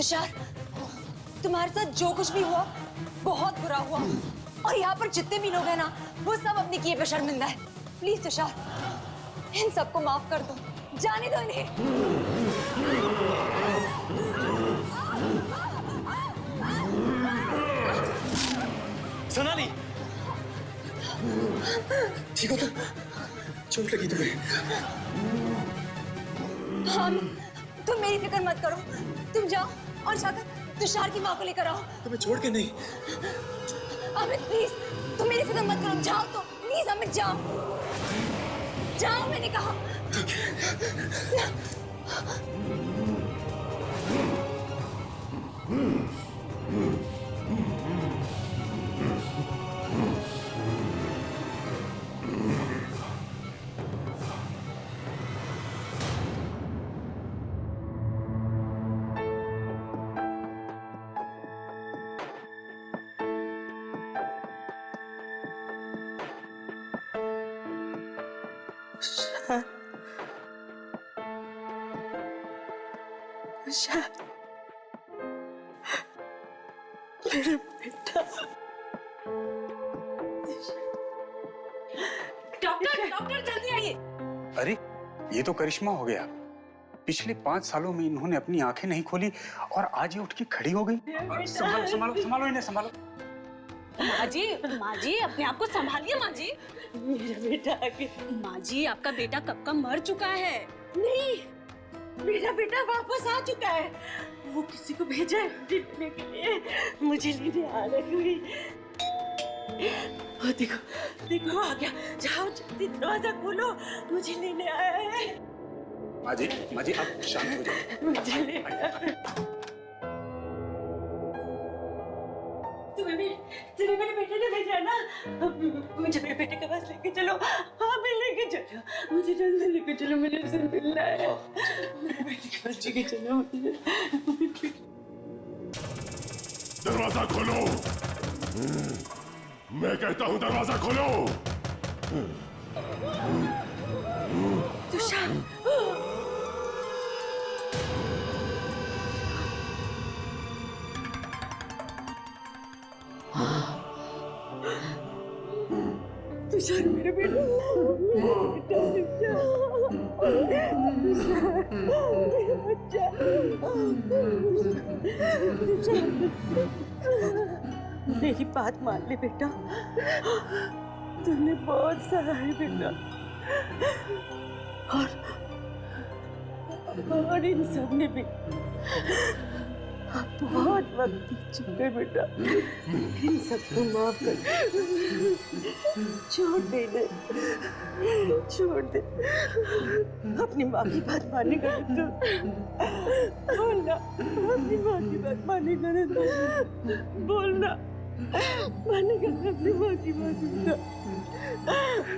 तुषार, तुम्हारे साथ जो कुछ भी हुआ बहुत बुरा हुआ, और यहाँ पर जितने भी लोग हैं ना, वो सब अपने किए पे शर्मिंदा है। प्लीज तुषार, इन सबको माफ कर दो, जाने दो इन्हें। सोनाली, ठीक हो तुम? चोट लगी तुम्हें? हाँ, तुम मेरी फिक्र मत करो, तुम जाओ और जाकर तुषार की माँ को लेकर आओ। तुम्हें छोड़ के नहीं। अमित प्लीज, तुम मेरी फिक्र मत करो, जाओ तो प्लीज अमित, जाओ जाओ, मैंने कहा। ठीक है। मेरा बेटा। डॉक्टर, डॉक्टर जल्दी आइए। अरे ये तो करिश्मा हो गया। पिछले 5 सालों में इन्होंने अपनी आंखें नहीं खोली और आज ये उठ के खड़ी हो गई। संभालो संभालो संभालो इन्हें, संभालो। माँ जी अपने आप को संभालिए माँ जी। मेरा बेटा आगे। माँ जी, आपका बेटा कब का मर चुका है। नहीं, मेरा बेटा वापस आ चुका है। वो किसी को भेजा है लेने के लिए, मुझे लेने आ रही हुई। ओ देखो देखो आ गया, जाओ जल्दी दरवाजा खोलो, मुझे लेने आया है। माँ जी आप शांत हो जाओ। मुझे लेने आया है। तुम्हें मेरे बेटे ने भेजा ना, मुझे मेरे बेटे के पास लेके चलो। हाँ मैं लेके चलो, मुझे जल्दी लेके चलो, मुझे उससे मिलना है। मेरे बेटे के पास लेके चलो मुझे। दरवाजा खोलो, मैं कहता हूँ दरवाजा खोलो। तुषार, तुषार मेरे बेटा, मेरी बात मान ले बेटा, तूने बहुत सहा है बेटा, और इन सब ने भी बहुत वक्त बीत चुका है बेटा। इन सबको माफ कर, छोड़ दे, छोड़ दे। अपनी माँ की बात मानेगा तू, बोलना अपनी माँ की बात मानेगा ना तू, बोलना मानेगा अपनी माँ की बात,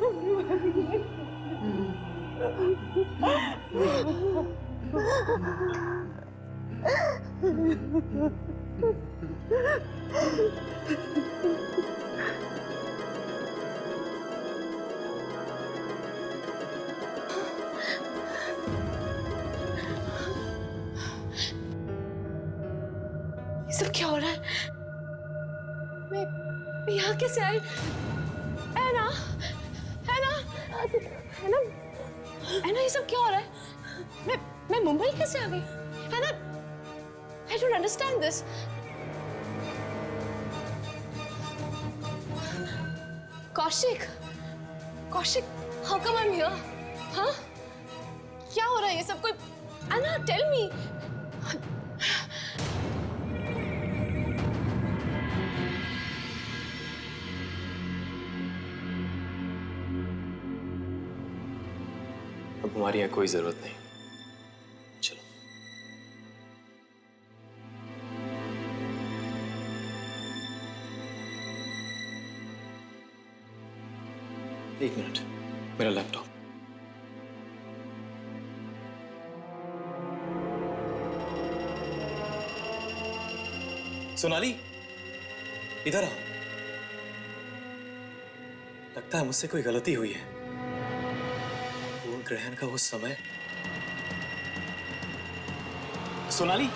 अपनी माँ की बात। सब क्या हो रहा है? मैं यहाँ कैसे आई? ऐना, ऐना, ऐना, ऐना, ये सब क्या हो रहा है? मैं मुंबई कैसे आ गई? ऐना, I don't understand this. Kaushik, Kaushik, how come I'm here? हाँ? क्या हो रहा है ये सब? कोई, ऐना, tell me. अब हमारी यहाँ कोई जरूरत नहीं, चलो। एक मिनट, मेरा लैपटॉप। सोनाली, इधर आओ। लगता है मुझसे कोई गलती हुई है। वो ग्रहण का वो समय। सोनाली,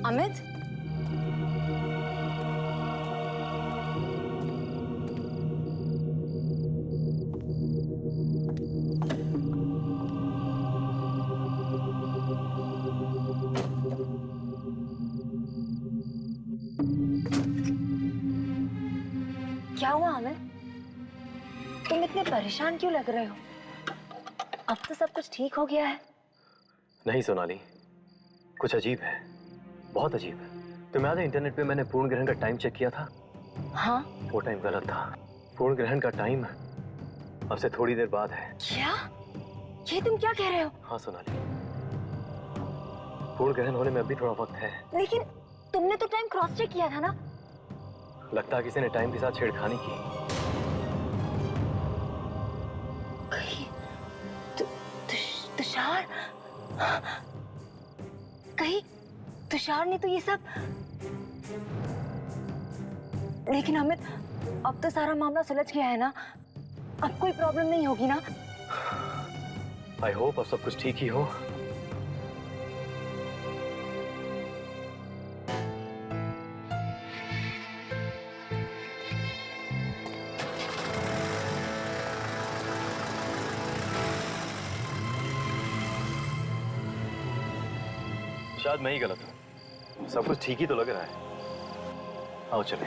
अमित, क्या हुआ अमित? तुम इतने परेशान क्यों लग रहे हो? अब तो सब कुछ ठीक हो गया है। नहीं सोनाली, कुछ अजीब है, बहुत अजीब है। तुम्हें याद है इंटरनेट पे मैंने पूर्ण ग्रहण का टाइम चेक किया था? हाँ? वो टाइम गलत था। पूर्ण ग्रहण का टाइम अब से थोड़ी देर बाद है। क्या? ये तुम क्या कह रहे हो? हाँ सोनाली, पूर्ण ग्रहण होने में अभी थोड़ा वक्त है। लेकिन तुमने तो टाइम क्रॉस चेक किया था ना? लगता है किसी ने टाइम के साथ छेड़खानी की। कहीं तुषार, कहीं तुषार ने तो ये सब। लेकिन अमित, अब तो सारा मामला सुलझ गया है ना? अब कोई प्रॉब्लम नहीं होगी ना? आई होप अब सब कुछ ठीक ही हो। शायद मैं ही गलत हूँ, सब कुछ ठीक ही तो लग रहा है। आओ चले।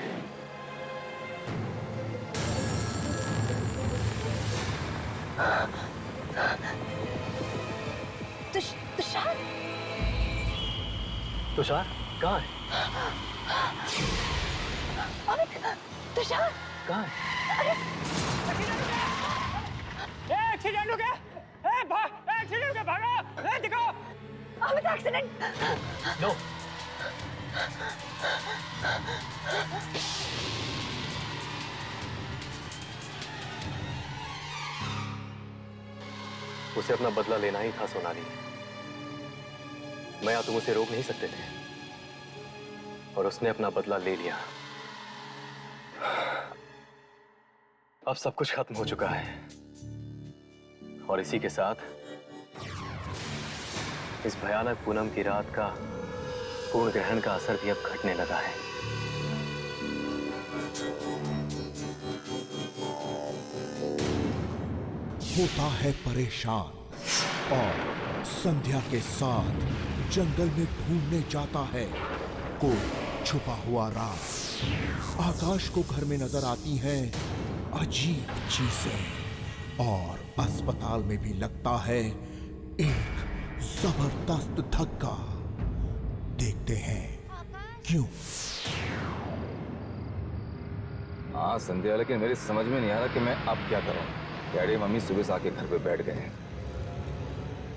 तुषार? तुषार कहाँ है? अमित, तुषार कहाँ है? एक्सीडेंट हो गया! एक्सीडेंट हो गया! भागो! दिखाओ! अमित, एक्सीडेंट! नो। उसे अपना बदला लेना ही था सोनाली। मैं या तुम उसे रोक नहीं सकते थे, और उसने अपना बदला ले लिया। अब सब कुछ खत्म हो चुका है, और इसी के साथ इस भयानक पूनम की रात का पूर्ण ग्रहण का असर भी अब घटने लगा है। होता है परेशान और संध्या के साथ जंगल में ढूंढने जाता है कोई छुपा हुआ राज। आकाश को घर में नजर आती हैं अजीब चीजें, और अस्पताल में भी लगता है एक जबरदस्त धक्का। देखते हैं क्यों। हाँ संध्या, लेकिन मेरी समझ में नहीं आ रहा कि मैं अब क्या करूं। डैडी मम्मी सुबह से आके घर पे बैठ गए हैं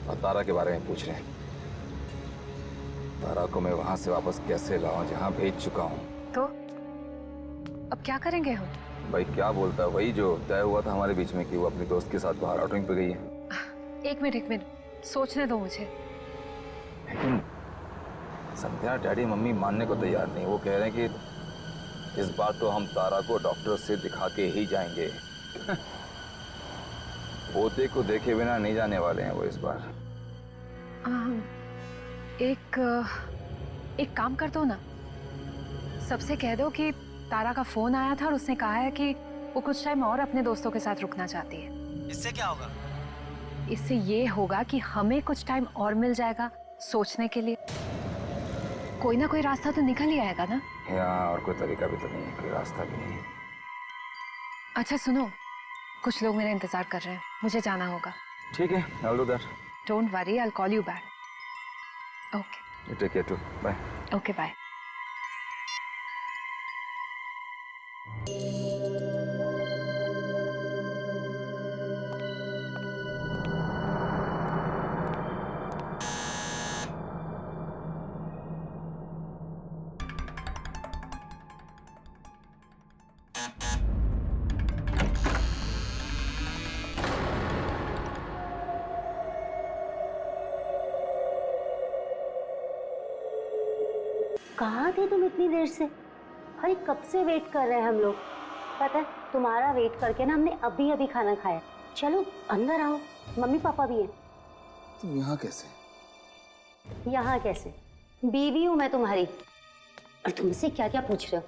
और तारा के बारे में पूछ रहे हैं। तारा को मैं वहां से वापस कैसे लाऊं जहां भेज चुका हूं। तो अब क्या करेंगे हम? भाई क्या बोलता है, वही जो तय हुआ था हमारे बीच में कि वो अपने दोस्त के साथ बाहर आउटिंग पे गई है। एक मिनट, सोचने दो मुझे। लेकिन संध्या, डैडी मम्मी मानने को तैयार नहीं। वो कह रहे हैं कि इस बार तो हम तारा को डॉक्टर से दिखा के ही जाएंगे। पोते को देखे बिना नहीं जाने वाले हैं वो इस बार। एक काम कर दो ना, सबसे कह दो कि तारा का फोन आया था और उसने कहा है कि वो कुछ टाइम और अपने दोस्तों के साथ रुकना चाहती है। इससे क्या होगा? इससे ये होगा कि हमें कुछ टाइम और मिल जाएगा सोचने के लिए। कोई ना कोई रास्ता तो निकल ही आएगा ना। यहाँ और कोई तरीका भी तो नहीं है, कोई रास्ता भी नहीं है। अच्छा सुनो, कुछ लोग मेरा इंतजार कर रहे हैं, मुझे जाना होगा। ठीक है, I'll do that. Don't worry, I'll call you back. Okay. You take care too. Bye. Okay, bye. कहाँ थे तुम इतनी देर से? भाई कब से वेट कर रहे हैं हम लोग। पता है तुम्हारा वेट करके ना हमने अभी अभी खाना खाया। चलो अंदर आओ, मम्मी पापा भी हैं। तुम यहाँ कैसे? यहाँ कैसे? बीवी हूं मैं तुम्हारी, और तुमसे क्या क्या पूछ रहे हो?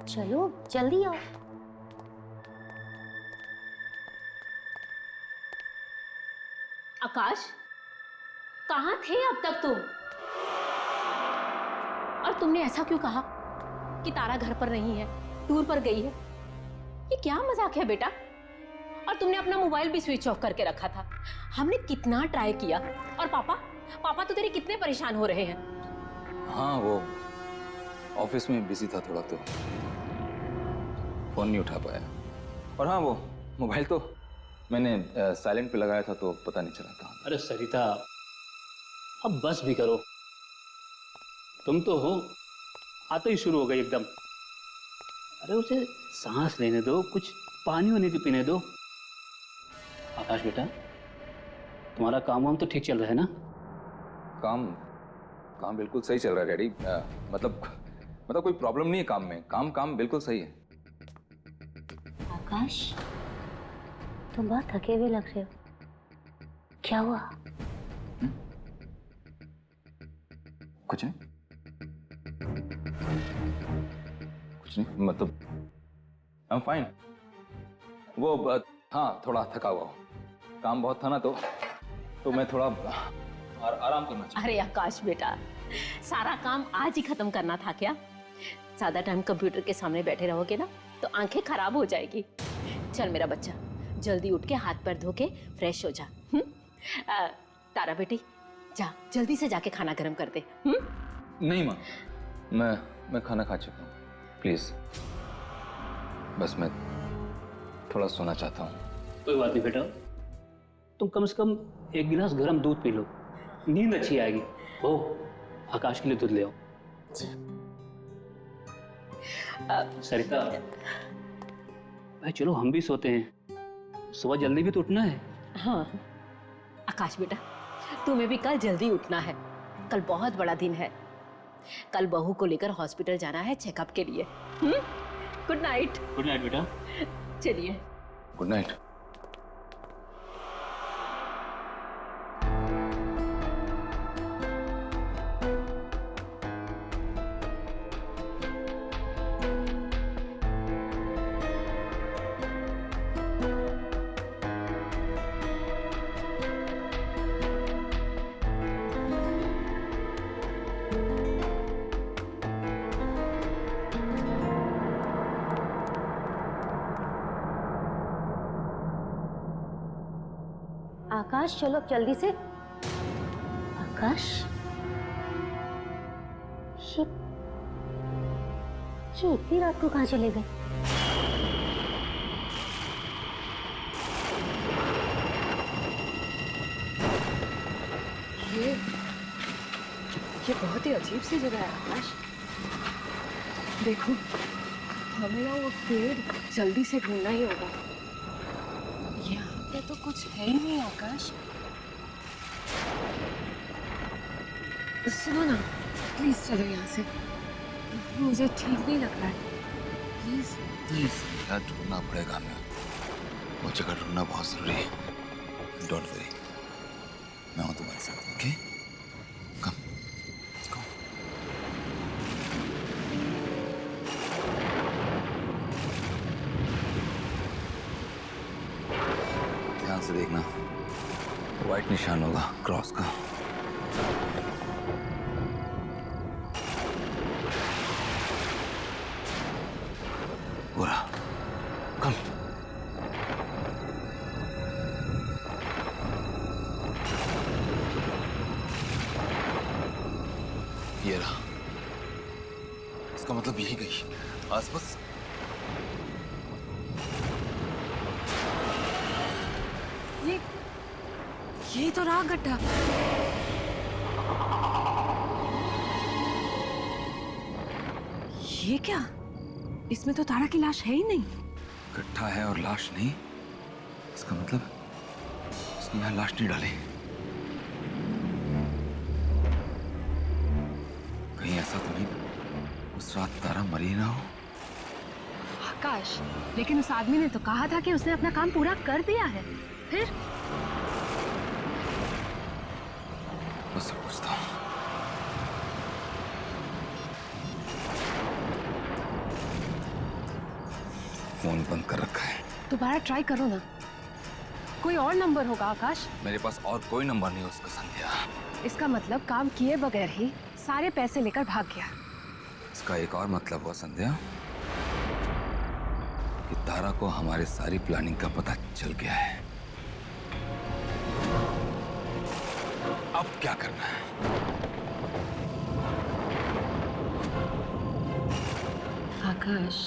चलो जल्दी आओ। आकाश, कहाँ थे अब तक तुम? और तुमने ऐसा क्यों कहा कि तारा घर पर नहीं है, टूर पर गई है? ये क्या मजाक है बेटा? और तुमने अपना मोबाइल भी स्विच ऑफ करके रखा था। हमने कितना ट्राई किया, और पापा तो तेरे कितने परेशान हो रहे हैं। हाँ, वो ऑफिस में बिजी था थोड़ा, तो फोन नहीं उठा पाया। और हाँ, वो मोबाइल तो मैंने साइलेंट पे लगाया था, तो पता नहीं चला कहाँ। अरे सरिता, अब बस भी करो। तुम तो हो आते ही शुरू हो गई एकदम। अरे उसे सांस लेने दो, कुछ पानी वानी भी पीने दो। आकाश बेटा, तुम्हारा काम वाम तो ठीक चल रहा है ना? काम बिल्कुल सही चल रहा है डैडी। मतलब कोई प्रॉब्लम नहीं है काम में। काम बिल्कुल सही है। आकाश, तुम बहुत थके हुए लग रहे हो, क्या हुआ? कुछ नहीं, मतलब आई एम फाइन। वो हाँ, थोड़ा थका हुआ हूँ, काम बहुत था ना, तो मैं थोड़ा आराम करना चाहता। अरे आकाश बेटा, सारा काम आज ही खत्म करना था क्या? ज्यादा टाइम कंप्यूटर के सामने बैठे रहोगे ना तो आंखें खराब हो जाएगी। चल मेरा बच्चा, जल्दी उठ के हाथ पैर धो के फ्रेश हो जा। तारा बेटी, जा जल्दी से जाके खाना गर्म कर दे। नहीं माँ, मैं खाना खा चुका हूँ। प्लीज, बस मैं थोड़ा सोना चाहता हूँ। कोई बात नहीं बेटा, तुम कम से कम एक गिलास गर्म दूध पी लो, नींद अच्छी आएगी। ओ, आकाश के लिए दूध ले आओ। सरिता, भाई चलो हम भी सोते हैं, सुबह जल्दी भी तो उठना है। हाँ आकाश बेटा, तुम्हें भी कल जल्दी उठना है। कल बहुत बड़ा दिन है। कल बहू को लेकर हॉस्पिटल जाना है चेकअप के लिए। Good night. गुड नाइट बेटा। चलिए, गुड नाइट। आकाश, चलो अब जल्दी से। आकाश, ये इतनी रात को कहाँ चले गए? ये बहुत ही अजीब सी जगह है आकाश। देखो, हमें ना वो पेड़ जल्दी से ढूंढना ही होगा। यहाँ पे तो कुछ है ही नहीं आकाश। सुनो ना, प्लीज चलो यहाँ से, मुझे ठीक नहीं लग रहा है। प्लीज यार, ढूंढना पड़ेगा हमें। वो जगह ढूंढना बहुत जरूरी है। डोंट वरी, मैं हूं तुम्हारे साथ। Okay, come let's go. ध्यान से देखना, व्हाइट निशान होगा क्रॉस का। पूरा कम। ये रहा, इसका मतलब यही गई आसपास। ये तो रहा गड्ढा। ये क्या? इसमें तो तारा की लाश है ही नहीं। गड्ढा है और लाश नहीं, इसका मतलब उसने यहाँ लाश नहीं डाली। कहीं ऐसा तो नहीं उस रात तारा मरी ना हो? आकाश, लेकिन उस आदमी ने तो कहा था कि उसने अपना काम पूरा कर दिया है। फिर उससे पूछता हूँ। फोन बंद कर रखा है। दोबारा ट्राई करो ना, कोई और नंबर होगा आकाश। मेरे पास और कोई नंबर नहीं उसका संध्या। इसका मतलब काम किए बगैर ही सारे पैसे लेकर भाग गया। इसका एक और मतलब हुआ संध्या कि तारा को हमारे सारी प्लानिंग का पता चल गया है। अब क्या करना है? आकाश,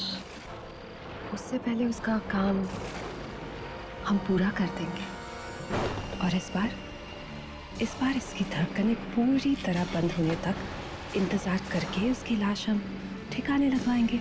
उससे पहले उसका काम हम पूरा कर देंगे। और इस बार इसकी धड़कनें पूरी तरह बंद होने तक इंतजार करके उसकी लाश हम ठिकाने लगवाएंगे।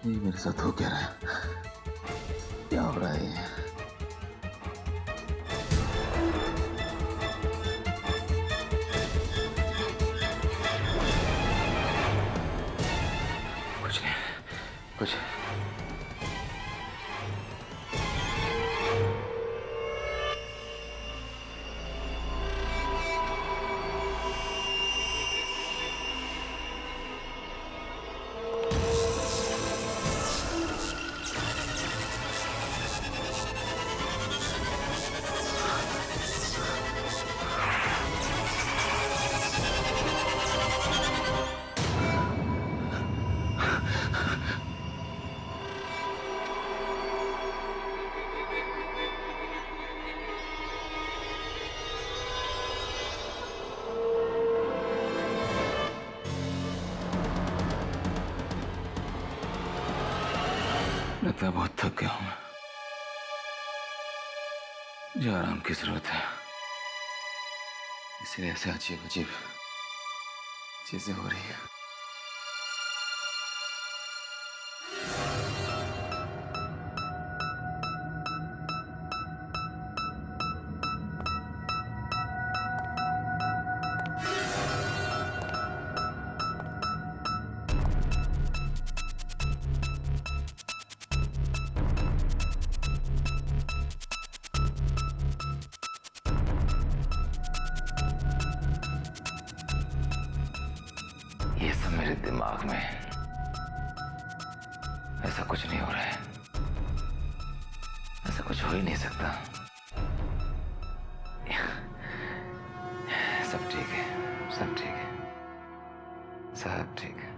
ये मेरे साथ हो क्या रहा है? क्या हो रहा है ये? कुछ नहीं, कुछ लगता है बहुत थक गया हूं मैं। मुझे आराम की जरूरत है, इसलिए ऐसे अजीब अजीब चीजें हो रही है। ये सब मेरे दिमाग में, ऐसा कुछ नहीं हो रहा है। ऐसा कुछ हो ही नहीं सकता। सब ठीक है, सब ठीक है, सब ठीक है।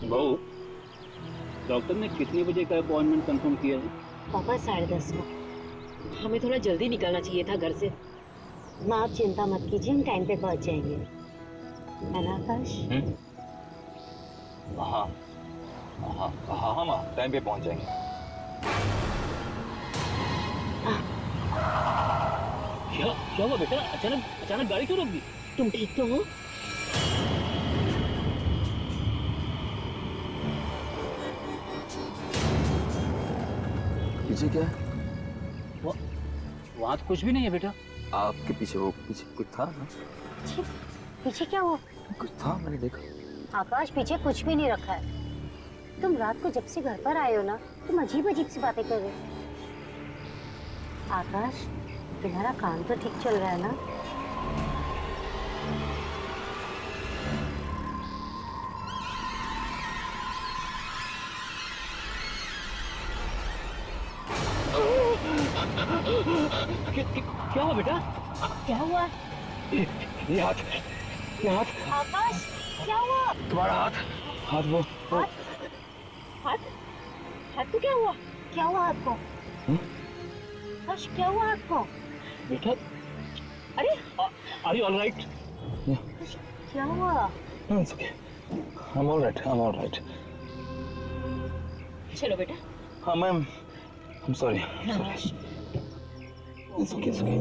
बहू, डॉक्टर ने कितने बजे का अपॉइंटमेंट कंफर्म किया है? पापा 10:30 का। हमें थोड़ा जल्दी निकलना चाहिए था घर से। माँ आप चिंता मत कीजिए, हम टाइम पे पहुंच जाएंगे, है ना आकाश? हाँ हाँ हाँ हाँ माँ, टाइम पे पहुंच जाएंगे। क्या हुआ बेटा? अचानक गाड़ी क्यों रोक दी? तुम ठीक तो हो? पीछे क्या है? वहाँ तो कुछ भी नहीं है बेटा। आपके पीछे वो पीछे कुछ था ना? पीछे क्या हुआ? कुछ था, मैंने देखा। आकाश पीछे कुछ भी नहीं रखा है। तुम रात को जब से घर पर आए हो ना, तुम अजीब अजीब सी बातें कर रहे हो। आकाश, तुम्हारा काम तो ठीक चल रहा है ना? क्या हुआ बेटा? क्या हुआ? ये हाथ, ये हाथ, आकाश, क्या हुआ? तुम्हारा हाथ, हाथ वो हाथ? हाथ को क्या हुआ? क्या हुआ हाथ को? आकाश, क्या हुआ हाथ को? बेटा, अरे, आर यू ऑल राइट? क्या हुआ? It's okay. I'm all right. I'm all right. चलो बेटा। हाँ ma'am, I'm sorry. I'm sorry. It's okay. It's okay.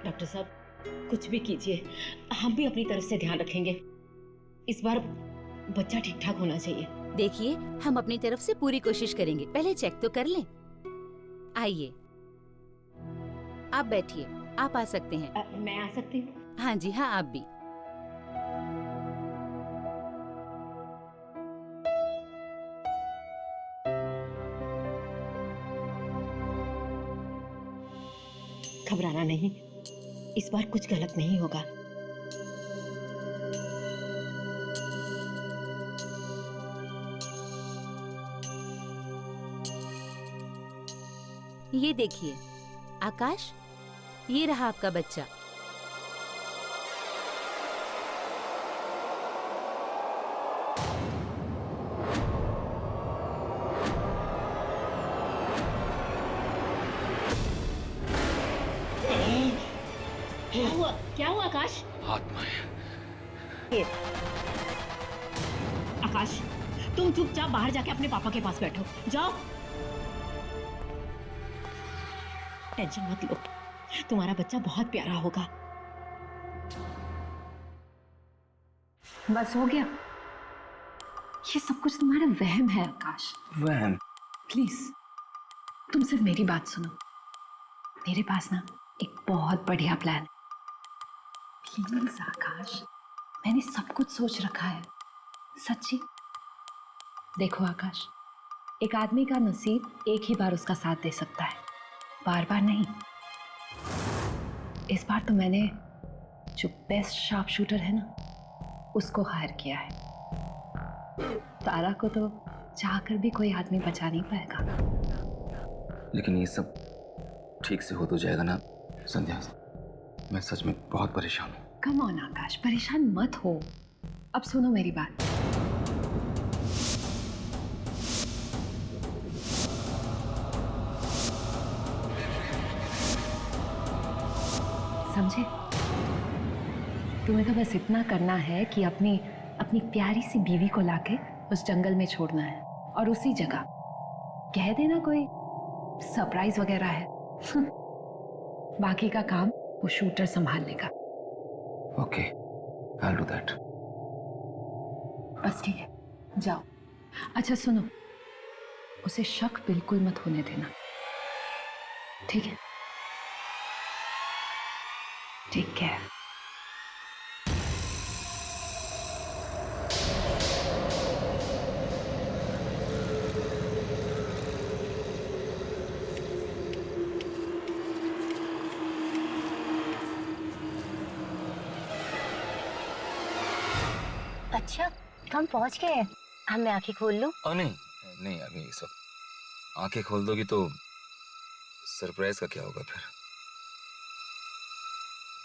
Doctor साहब, कुछ भी कीजिए, हम भी अपनी तरफ से ध्यान रखेंगे। इस बार बच्चा ठीक ठाक होना चाहिए। देखिए, हम अपनी तरफ से पूरी कोशिश करेंगे। पहले चेक तो कर लें। आइए, आप बैठिए। आप आ सकते हैं। मैं आ सकती हूँ? हाँ जी हाँ, आप भी। घबराना नहीं, इस बार कुछ गलत नहीं होगा। ये देखिए आकाश, ये रहा आपका बच्चा। क्या हुआ? क्या हुआ आकाश? हाथ में। आकाश, तुम चुपचाप बाहर जाके अपने पापा के पास बैठो। जाओ। टेंशन मत लो, तुम्हारा बच्चा बहुत प्यारा होगा। बस हो गया। ये सब कुछ तुम्हारा वहम है आकाश। वहम? प्लीज तुम सिर्फ मेरी बात सुनो। मेरे पास ना एक बहुत बढ़िया प्लान है। प्लीज आकाश, मैंने सब कुछ सोच रखा है, सच्ची। देखो आकाश, एक आदमी का नसीब एक ही बार उसका साथ दे सकता है, बार बार नहीं। इस बार तो मैंने जो बेस्ट शार्प शूटर है ना, उसको हायर किया है। तारा को तो चाहकर भी कोई आदमी बचा नहीं पाएगा। लेकिन ये सब ठीक से हो तो जाएगा ना संध्या? मैं सच में बहुत परेशान हूँ। कम ऑन आकाश, परेशान मत हो। अब सुनो मेरी बात। समझे? तुम्हें तो बस इतना करना है कि अपनी प्यारी सी बीवी को लाके उस जंगल में छोड़ना है, और उसी जगह कह देना कोई सरप्राइज वगैरह है। बाकी का काम वो शूटर संभाल लेगा। Okay, I'll do that. बस ठीक है, जाओ। अच्छा सुनो, उसे शक बिल्कुल मत होने देना, ठीक है? Take care. अच्छा, हम पहुंच गए हैं। अब मैं आंखें खोल लूं? नहीं नहीं, अभी इस वक्त आंखें खोल दोगी तो सरप्राइज का क्या होगा फिर?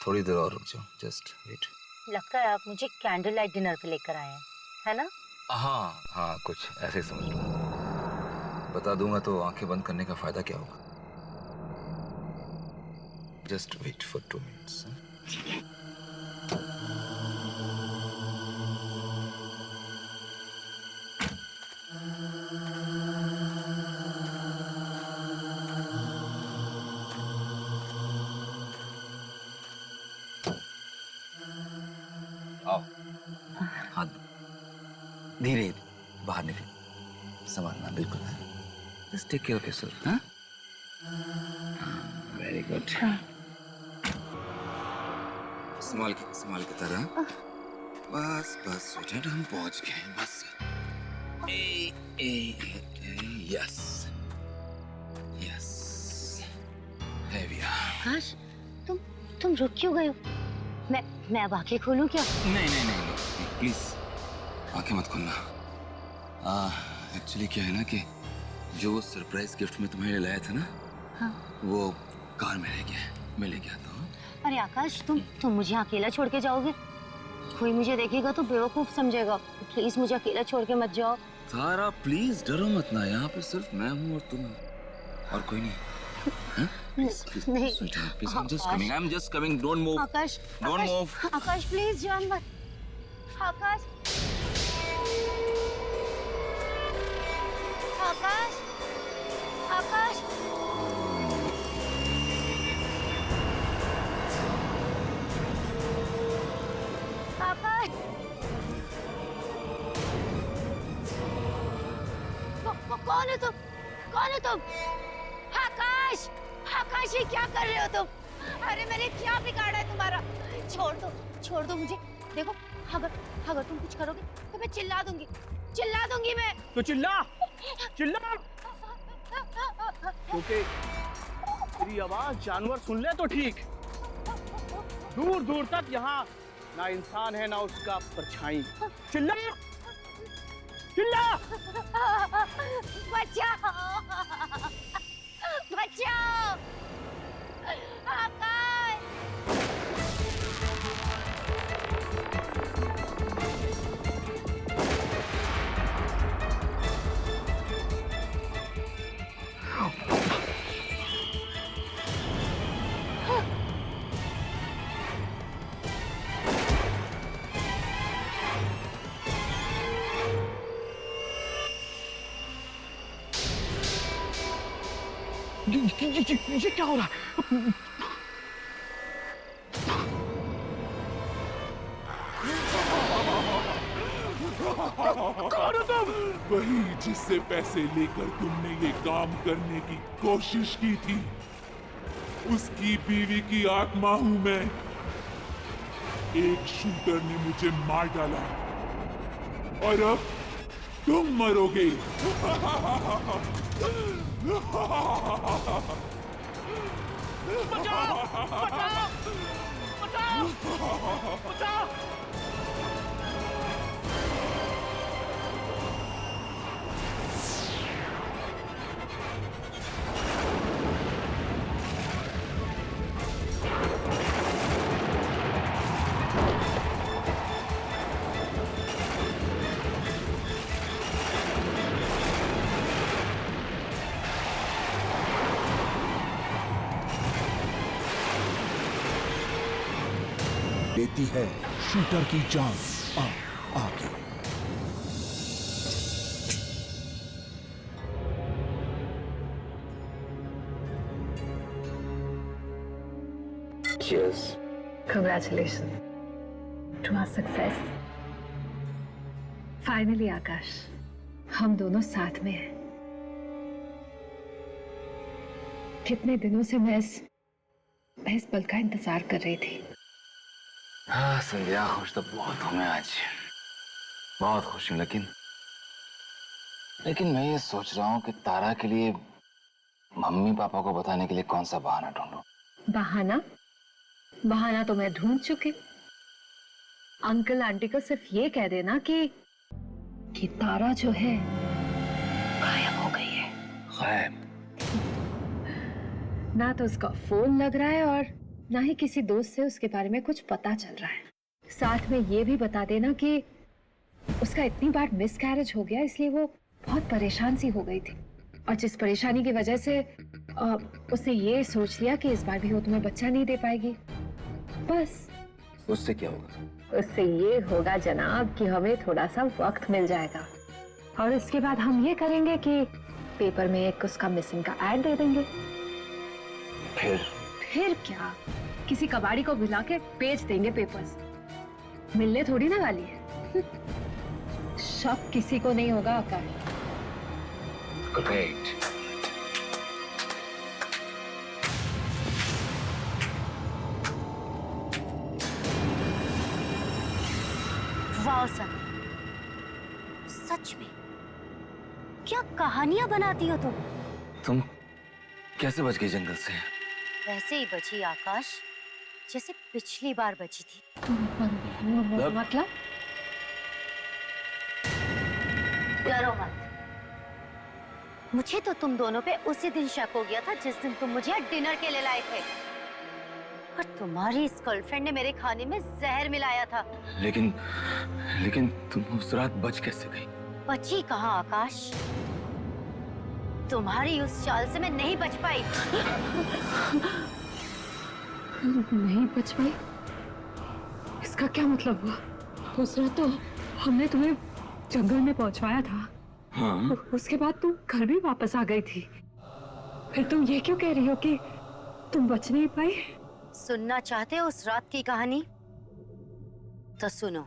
थोड़ी देर और रुक जाओ, जस्ट वेट। लगता है आप मुझे कैंडल लाइट डिनर पे लेकर आए हैं, है ना? हाँ हाँ, कुछ ऐसे समझ लो। बता दूंगा तो आंखें बंद करने का फायदा क्या होगा? Just wait for 2 minutes. ठीक है। आओ, हाथ धीरे बाहर निकलो, संभालना बिल्कुल। Just take care of yourself. हाँ, वेरी गुड। संभाल के तरह। बस बस स्वीटहार्ट, हम पहुंच गए। बस यस यस, आकाश, तुम रुक क्यों गए हो? मैं अब आंखें खोलूं क्या? नहीं, प्लीज आंखें मत खोलना। एक्चुअली क्या है ना कि जो वो सरप्राइज गिफ्ट में तुम्हें लाया था ना, हाँ। वो कार में रह गया है। मैं लेके आता हूँ। अरे आकाश, तुम मुझे अकेला छोड़ के जाओगे? कोई मुझे देखेगा तो बेवकूफ समझेगा। प्लीज मुझे अकेला छोड़ के मत जाओ। सारा प्लीज डरो मत ना, यहाँ पे सिर्फ मैं हूँ और तुम और कोई नहीं। नहीं Please, I'm just coming. Don't move. Akash, Don't move. Akash please जान मत। आकाश, आकाश, आकाश, आकाश, कौन है तुम? कौन है तुम? आकाश, आकाश ये क्या कर रहे हो तुम? अरे मैंने क्या बिगाड़ा है तुम्हारा? छोड़ दो मुझे। देखो अगर तुम कुछ करोगे तो मैं चिल्ला दूंगी मैं। तो चिल्ला क्योंकि तेरी आवाज जानवर सुन ले तो ठीक। दूर दूर तक यहाँ ना इंसान है ना उसका परछाई। चिल्ला बचाओ आकाश। ये क्या हो रहा है? कौन हो तुम? वही जिससे पैसे लेकर तुमने ये काम करने की कोशिश की थी, उसकी बीवी की आत्मा हूं मैं। एक शूटर ने मुझे मार डाला और अब तुम मरोगे। बचाओ! लेती है शूटर की जान आगे। Cheers. Congratulations to our success. Finally आकाश, हम दोनों साथ में हैं। कितने दिनों से मैं इस पल का इंतजार कर रही थी। हाँ संध्या, खुश तो बहुत हूँ मैं आज, बहुत खुश हूँ। लेकिन मैं ये सोच रहा हूँ कि तारा के लिए मम्मी पापा को बताने के लिए कौन सा बहाना ढूंढूं। बहाना तो मैं ढूंढ चुकी। अंकल आंटी को सिर्फ ये कह देना कि तारा जो है गायब हो गई है। गायब? ना तो उसका फोन लग रहा है और ना ही किसी दोस्त से उसके बारे में कुछ पता चल रहा है। साथ में ये भी बता देना कि उसका इतनी बार मिसकैरेज हो गया, इसलिए वो बहुत परेशान सी हो गई थी और जिस परेशानी की वजह से उसने ये सोच लिया कि इस बार भी वो तुम्हें बच्चा नहीं दे पाएगी। बस उससे क्या होगा? उससे ये होगा जनाब कि हमें थोड़ा सा वक्त मिल जाएगा और इसके बाद हम ये करेंगे कि पेपर में एक उसका मिसिंग का ऐड दे देंगे। फिर क्या, किसी कबाड़ी को बुला के बेच देंगे पेपर्स। मिलने थोड़ी ना वाली है। शक किसी को नहीं होगा आकाश। Great. वाह सर, सच में क्या कहानियां बनाती हो तुम। कैसे बच गई जंगल से? वैसे ही बची आकाश जैसे पिछली बार बची थी। मतलब डरो मत, मुझे तो तुम दोनों पे उसी दिन शक हो गया था जिस दिन तुम मुझे डिनर के लिए लाए थे। और तुम्हारी इस गर्लफ्रेंड ने मेरे खाने में जहर मिलाया था। लेकिन तुम उस रात बच कैसे गई? बची कहाँ आकाश, तुम्हारी उस चाल से मैं नहीं बच पाई। नहीं बच पाई? इसका क्या मतलब हुआ? उस रात तो हमने तुम्हें जंगल में पहुंचवाया था। हाँ। उसके बाद तुम घर भी वापस आ गई थी। फिर तुम ये क्यों कह रही हो कि तुम बच नहीं पाई? सुनना चाहते हो उस रात की कहानी? तो सुनो।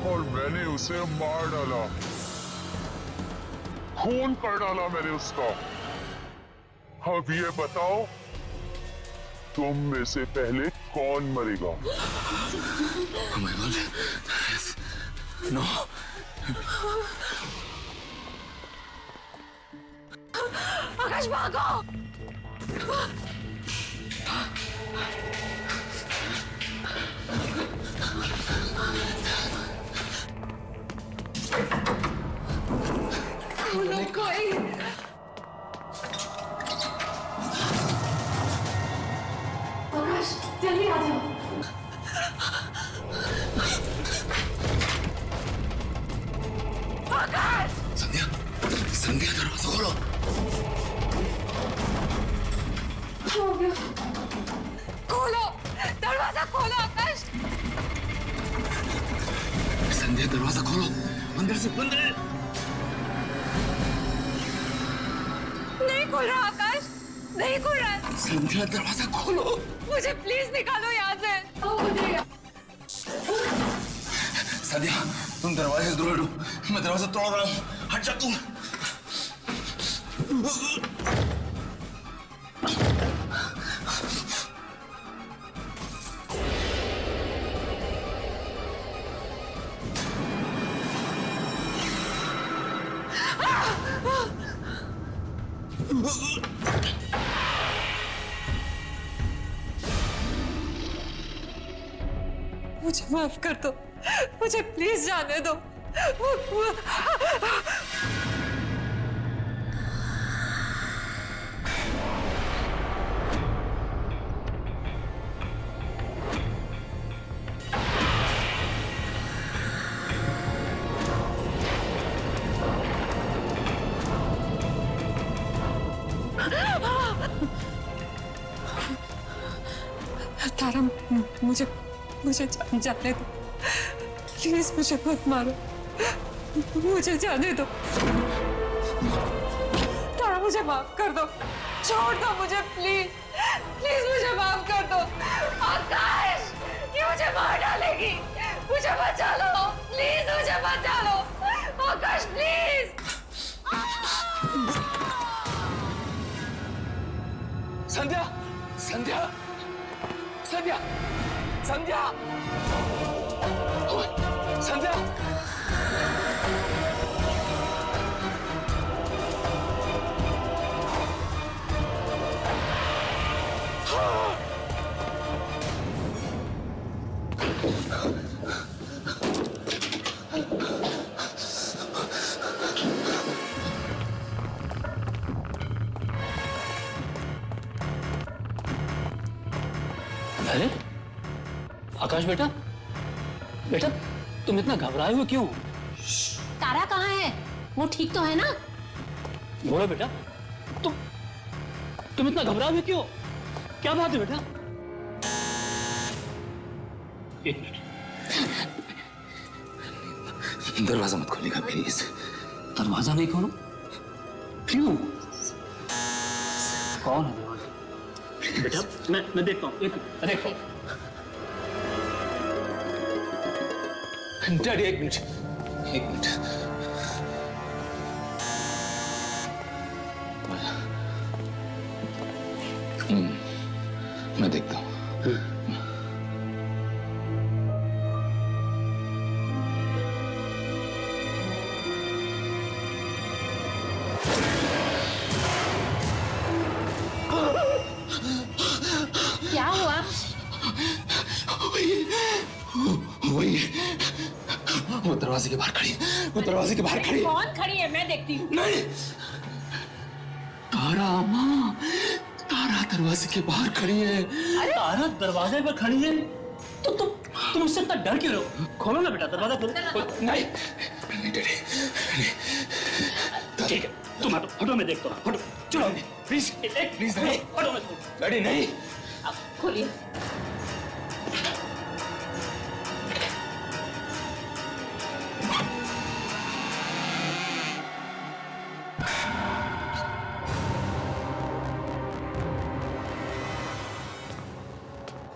और मैंने उसे मार डाला, खून कर डाला मैंने उसका। अब ये बताओ, तुम में से पहले कौन मरेगा? Oh my God. Yes. No. आकाश भागो! खोलो कोई! आकाश जल्दी आ जाओ! आकाश! संध्या, संध्या दरवाजा खोलो। हो गया। खोलो दरवाजा, खोलो आकाश! संध्या दरवाजा खोलो, अंदर से बंद है। नहीं खुल रहा आकाश, नहीं खुल रहा है। संध्या दरवाजा खोलो। मुझे प्लीज निकालो यहाँ से। मुझे संध्या, तुम दरवाजे से दूर हटो, मैं दरवाजा तोड़ रहा हूँ। हट जा तुम। मुझे माफ कर दो, मुझे प्लीज जाने दो। तारा, मुझे जाने दो प्लीज, मुझे मत मारो, मुझे जाने दो। तारा मुझे माफ कर दो, छोड़ दो मुझे प्लीज, प्लीज मुझे माफ कर दो। आकाश, ये मुझे मार डालेगी, मुझे बचा लो प्लीज, मुझे बचा लो आकाश प्लीज। संध्या, संध्या, संध्या, संध्या, ओए, संध्या। अरे आकाश बेटा, बेटा तुम इतना घबराए हुए क्यों? तारा कहाँ है? वो ठीक तो है ना? बोलो बेटा, तुम इतना घबराए हुए क्यों? क्या बात है बेटा? एक मिनट, दरवाजा मत खोलिएगा प्लीज। दरवाजा नहीं खोलो? क्यों? कौन है दरवाजा? बेटा मैं देखता हूँ, देखो। डैडी एक मिनट। मैं देखता हूँ। क्या हुआ? वही वो दरवाजे के बाहर खड़ी है। वो दरवाजे के बाहर खड़ी है। कौन खड़ी है? मैं देखती हूँ। नहीं, तारा माँ, तारा दरवाजे के बाहर खड़ी है। अरे तारा दरवाजे पर खड़ी है तो तुम उससे इतना डर क्यों रहे हो? खोलो ना बेटा, दरवाजा खोलो। नहीं डैडी, ठीक है, तुम हटो, मैं देखता हूँ। हटो, चलो प्लीज नहीं, हटो मत। डैडी नहीं। खोलिए।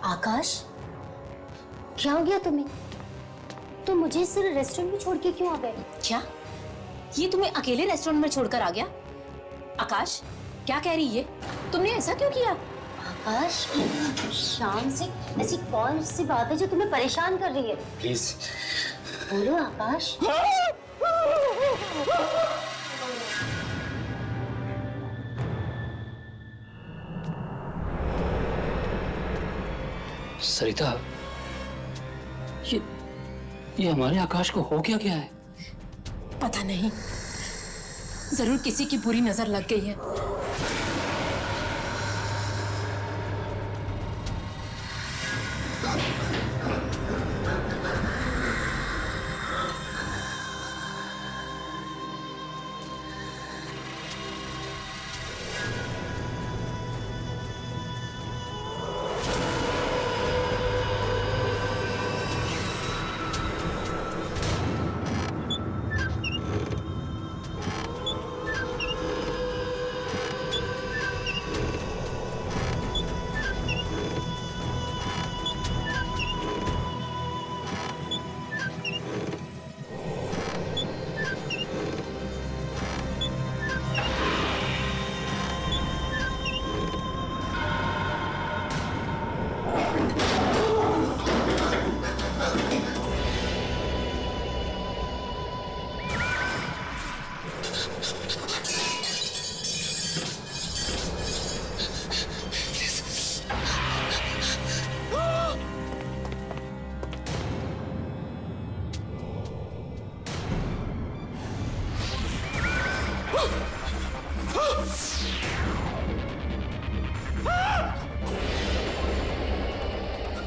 आकाश, क्या हो गया तुम्हें? तुम मुझे इस रेस्टोरेंट में छोड़ के क्यों आ गए? क्या ये तुम्हें अकेले रेस्टोरेंट में छोड़कर आ गया? आकाश, क्या कह रही है? तुमने ऐसा क्यों किया? आकाश, शाम से ऐसी कौन सी बात है जो तुम्हें परेशान कर रही है? प्लीज बोलो आकाश। सरिता, ये हमारे आकाश को हो क्या है? पता नहीं, जरूर किसी की बुरी नजर लग गई है।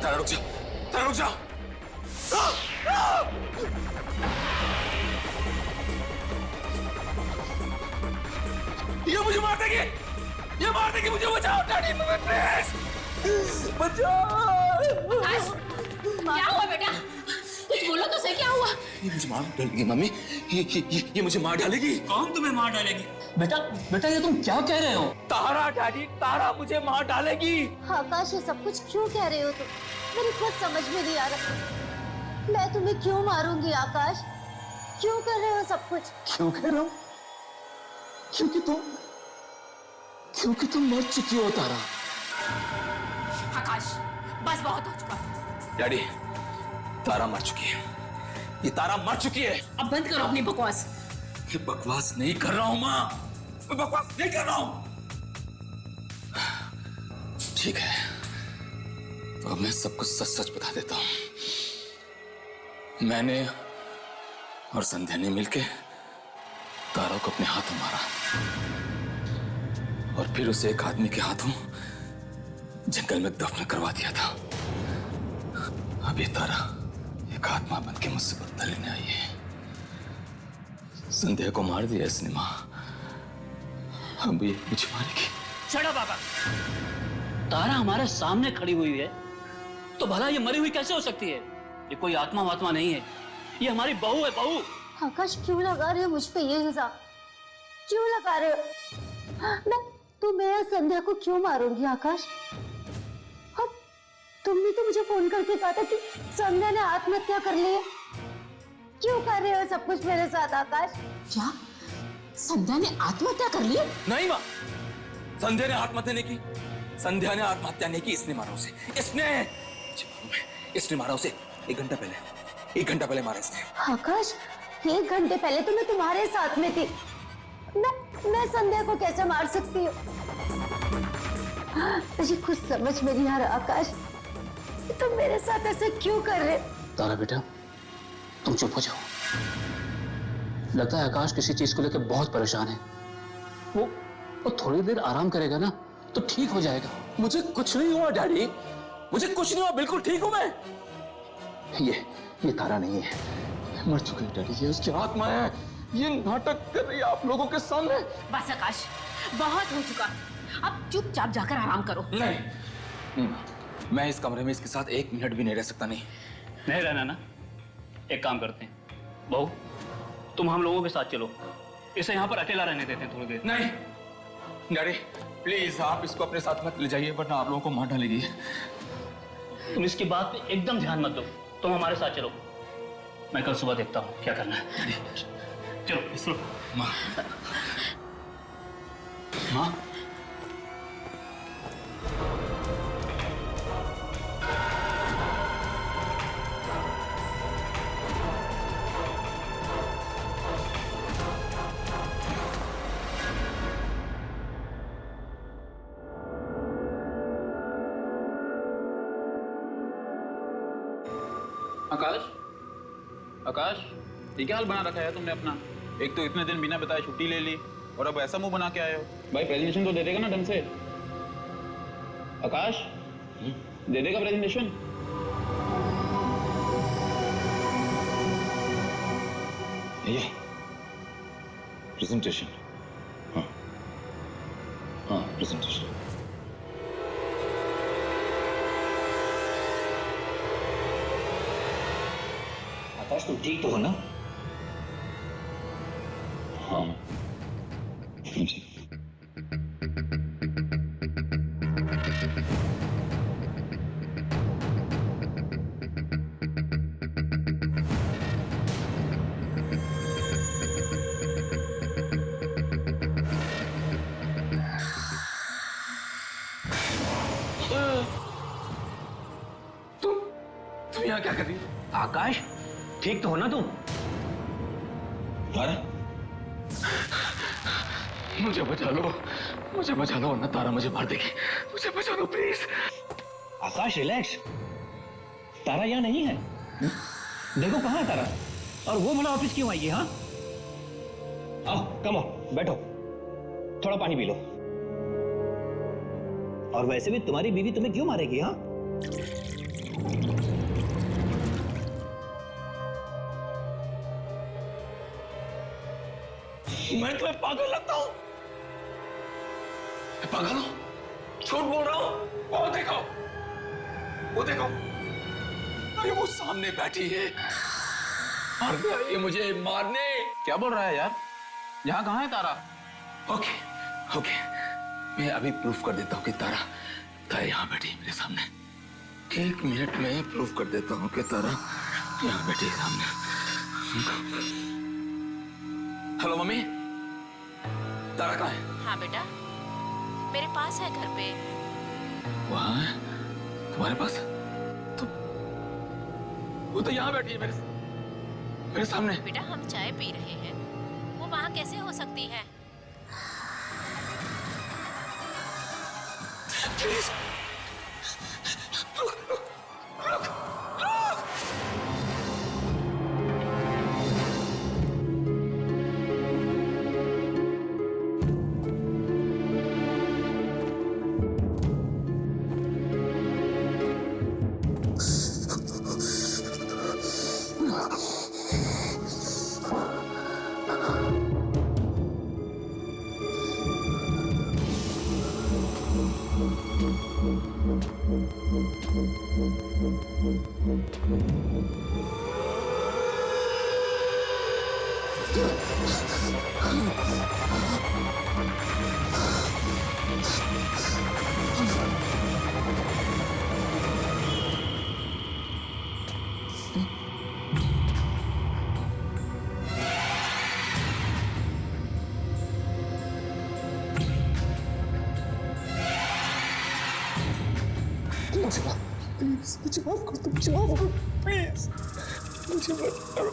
तारा रुक जा, तारा रुक जा। ये मुझे मार देगी, ये मार देगी मुझे। बचाओ डैडी, प्लीज बचाओ। क्या हुआ बेटा? कुछ बोलो तो सही, क्या हुआ? ये मुझे मार डालेगी मम्मी, ये मुझे मार डालेगी। कौन तुम्हें मार डालेगी? बेटा ये तुम क्या कह रहे हो? तारा डैडी, तारा मुझे मार डालेगी। आकाश, ये सब कुछ क्यों कह रहे हो तुम? मेरी कुछ समझ में नहीं आ रहा। मैं तुम्हें क्यों मारूंगी आकाश? क्यों कर रहे हो सब कुछ? क्यों कह रहा हूँ? क्योंकि तुम मर चुकी हो तारा। आकाश, बस बहुत हो चुका। डैडी, तारा मर चुकी है। ये तारा मर चुकी है। अब बंद करो अपनी बकवास। ये बकवास नहीं कर रहा हूं माँ, मैं बकवास नहीं कर रहा हूं। ठीक है, तो अब मैं सब कुछ सच सच बता देता हूं। मैंने और संध्या ने मिलके तारा को अपने हाथों मारा और फिर उसे एक आदमी के हाथों जंगल में दफन करवा दिया था। अब ये तारा एक आत्मा बन के मुझसे बदला लेने आई है। संध्या को मार दिया इसने माँ, अब ये मुझे मारेगी। चढ़ा बाबा, तारा हमारे सामने खड़ी हुई है तो भला ये मरी हुई कैसे हो सकती है? ये कोई आत्मा वात्मा नहीं है, ये हमारी बहू है, बहू। आकाश क्यों लगा रहे हो मुझ पे ये इल्जाम? क्यों लगा रहे हो? मैं या संध्या को क्यों मारूंगी आकाश? और तुमने तो मुझे फोन करके कहा था कि संध्या ने आत्महत्या कर ली है। क्यों कर रहे हो सब कुछ मेरे साथ आकाश? क्या संध्या ने आत्महत्या कर ली? नहीं माँ, संध्या ने आत्महत्या नहीं की। संध्या ने आत्महत्या नहीं की, इसने मारा उसे। इसने मारा उसे 1 घंटा पहले। 1 घंटा पहले मारा इसने। आकाश 1 घंटे पहले तो मैं तुम्हारे साथ में थी। मैं संध्या को कैसे मार सकती हूँ? मुझे कुछ समझ में नहीं आ रहा आकाश, तुम मेरे साथ ऐसे क्यों कर रहे? तारा बेटा, तुम चुप हो जाओ। लगता है आकाश किसी चीज को लेकर बहुत परेशान है। वो थोड़ी देर आराम करेगा ना तो ठीक हो जाएगा। मुझे कुछ नहीं हुआ डैडी, मुझे कुछ नहीं हुआ, बिल्कुल ठीक हूं मैं। ये तारा नहीं है, मर चुकी है डैडी, ये उसकी आत्मा है। ये नाटक कर रही है आप लोगों के सामने। बस आकाश, बहुत हो चुका, अब चुपचाप जाकर आराम करो। नहीं, मैं इस कमरे में इसके साथ 1 मिनट भी नहीं रह सकता। नहीं रहना ना। एक काम करते हैं, बहू तुम हम लोगों के साथ चलो, इसे यहाँ पर अकेला रहने देते हैं थोड़ी देर। नहीं डैडी, प्लीज आप इसको अपने साथ मत ले जाइए, वरना आप लोगों को मार डालेगी। तुम इसकी बात पे एकदम ध्यान मत दो, तुम हमारे साथ चलो। मैं कल सुबह देखता हूँ क्या करना है। चलो। माँ, माँ, आकाश, ये क्या हाल बना रखा है तुमने अपना? एक तो इतने दिन बिना बताए छुट्टी ले ली और अब ऐसा मुंह बना के आए हो। भाई प्रेजेंटेशन तो दे देगा ना ढंग से? आकाश, दे देगा प्रेजेंटेशन? ये प्रेजेंटेशन, हाँ प्रेजेंटेशन। आकाश तुम ठीक तो हो ना? हाँ तुम यहाँ क्या कर रही हो? आकाश ठीक तो हो ना तुम? तारा, मुझे बचा लो, वरना तारा मुझे मार देगी। मुझे बचा लो प्लीज। आकाश रिलैक्स, तारा यहाँ नहीं है। देखो कहाँ है तारा, और वो भला ऑफिस क्यों आई है? हाँ आओ, कम आओ, बैठो, थोड़ा पानी पी लो। और वैसे भी तुम्हारी बीवी तुम्हें क्यों मारेगी? हाँ मैं तुम्हें पागल लगता हूं? पागल हूं? झूठ बोल रहा हूं? वो देखो, अरे वो सामने बैठी है, ये मुझे मारने। क्या बोल रहा है यार? यहाँ कहाँ है तारा? ओके, मैं अभी प्रूफ कर देता हूँ कि तारा यहाँ बैठी है मेरे सामने। 1 मिनट में प्रूफ कर देता हूँ कि तारा यहाँ बैठी है सामने। हेलो मम्मी, तारा कहाँ है? हाँ बेटा, मेरे पास है घर पे। वहाँ है? तुम्हारे पास? तो वो तो यहाँ बैठी है मेरे सामने। बेटा हम चाय पी रहे हैं, वो वहाँ कैसे हो सकती है? प्लीज प्लीज मुझे माफ कर दो, मुझे माफ करो प्लीज, मुझे मत करो।